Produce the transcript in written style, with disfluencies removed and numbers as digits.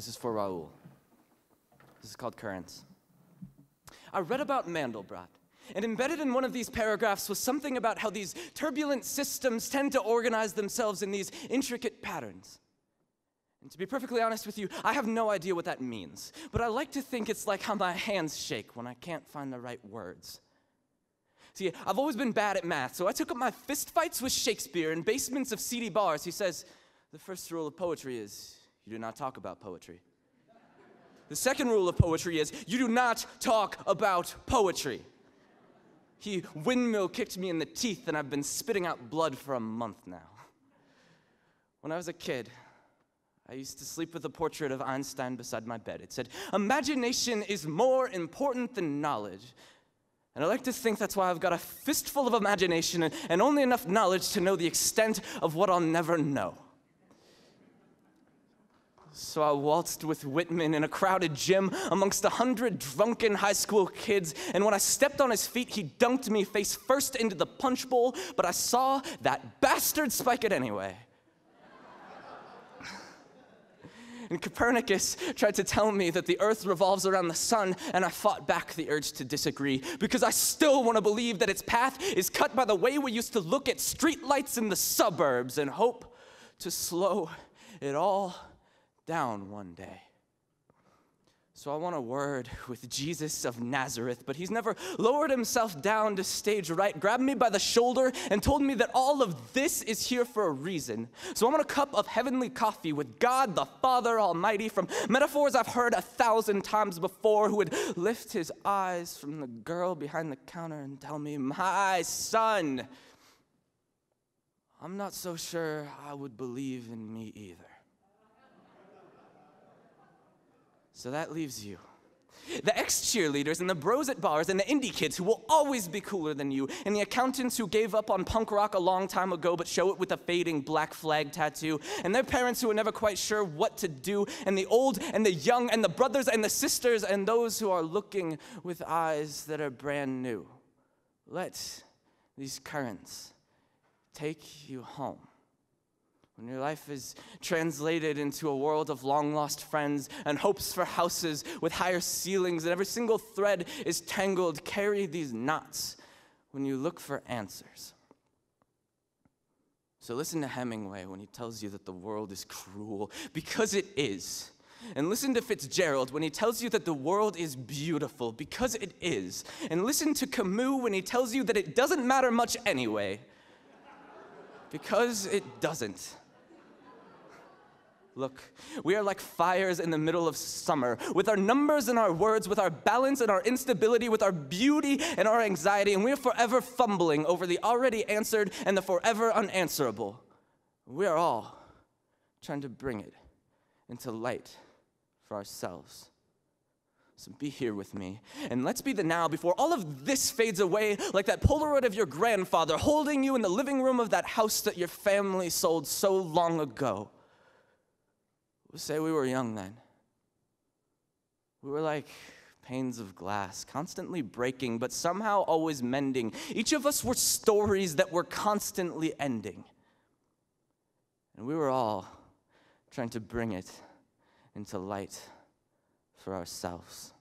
This is for Raul. This is called Currents. I read about Mandelbrot, and embedded in one of these paragraphs was something about how these turbulent systems tend to organize themselves in these intricate patterns. And to be perfectly honest with you, I have no idea what that means, but I like to think it's like how my hands shake when I can't find the right words. See, I've always been bad at math, so I took up my fistfights with Shakespeare in basements of seedy bars. He says, the first rule of poetry is, you do not talk about poetry. The second rule of poetry is, you do not talk about poetry. He windmill kicked me in the teeth, and I've been spitting out blood for a month now. When I was a kid, I used to sleep with a portrait of Einstein beside my bed. It said, imagination is more important than knowledge. And I like to think that's why I've got a fistful of imagination and only enough knowledge to know the extent of what I'll never know. So I waltzed with Whitman in a crowded gym amongst 100 drunken high school kids, and when I stepped on his feet, he dunked me face first into the punch bowl, but I saw that bastard spike it anyway. And Copernicus tried to tell me that the earth revolves around the sun, and I fought back the urge to disagree, because I still want to believe that its path is cut by the way we used to look at streetlights in the suburbs and hope to slow it all down one day. So I want a word with Jesus of Nazareth, but he's never lowered himself down to stage right, grabbed me by the shoulder, and told me that all of this is here for a reason. So I want a cup of heavenly coffee with God the Father Almighty from metaphors I've heard 1,000 times before, who would lift his eyes from the girl behind the counter and tell me, my son, I'm not so sure I would believe in me either. So that leaves you. The ex-cheerleaders and the bros at bars and the indie kids who will always be cooler than you, and the accountants who gave up on punk rock a long time ago but show it with a fading black flag tattoo, and their parents who are never quite sure what to do, and the old and the young and the brothers and the sisters and those who are looking with eyes that are brand new. Let these currents take you home. When your life is translated into a world of long-lost friends and hopes for houses with higher ceilings, and every single thread is tangled, carry these knots when you look for answers. So listen to Hemingway when he tells you that the world is cruel, because it is. And listen to Fitzgerald when he tells you that the world is beautiful, because it is. And listen to Camus when he tells you that it doesn't matter much anyway, because it doesn't. Look, we are like fires in the middle of summer, with our numbers and our words, with our balance and our instability, with our beauty and our anxiety, and we are forever fumbling over the already answered and the forever unanswerable. We are all trying to bring it into light for ourselves. So be here with me, and let's be the now before all of this fades away, like that Polaroid of your grandfather holding you in the living room of that house that your family sold so long ago. We'll say we were young then. We were like panes of glass, constantly breaking, but somehow always mending. Each of us were stories that were constantly ending. And we were all trying to bring it into light for ourselves.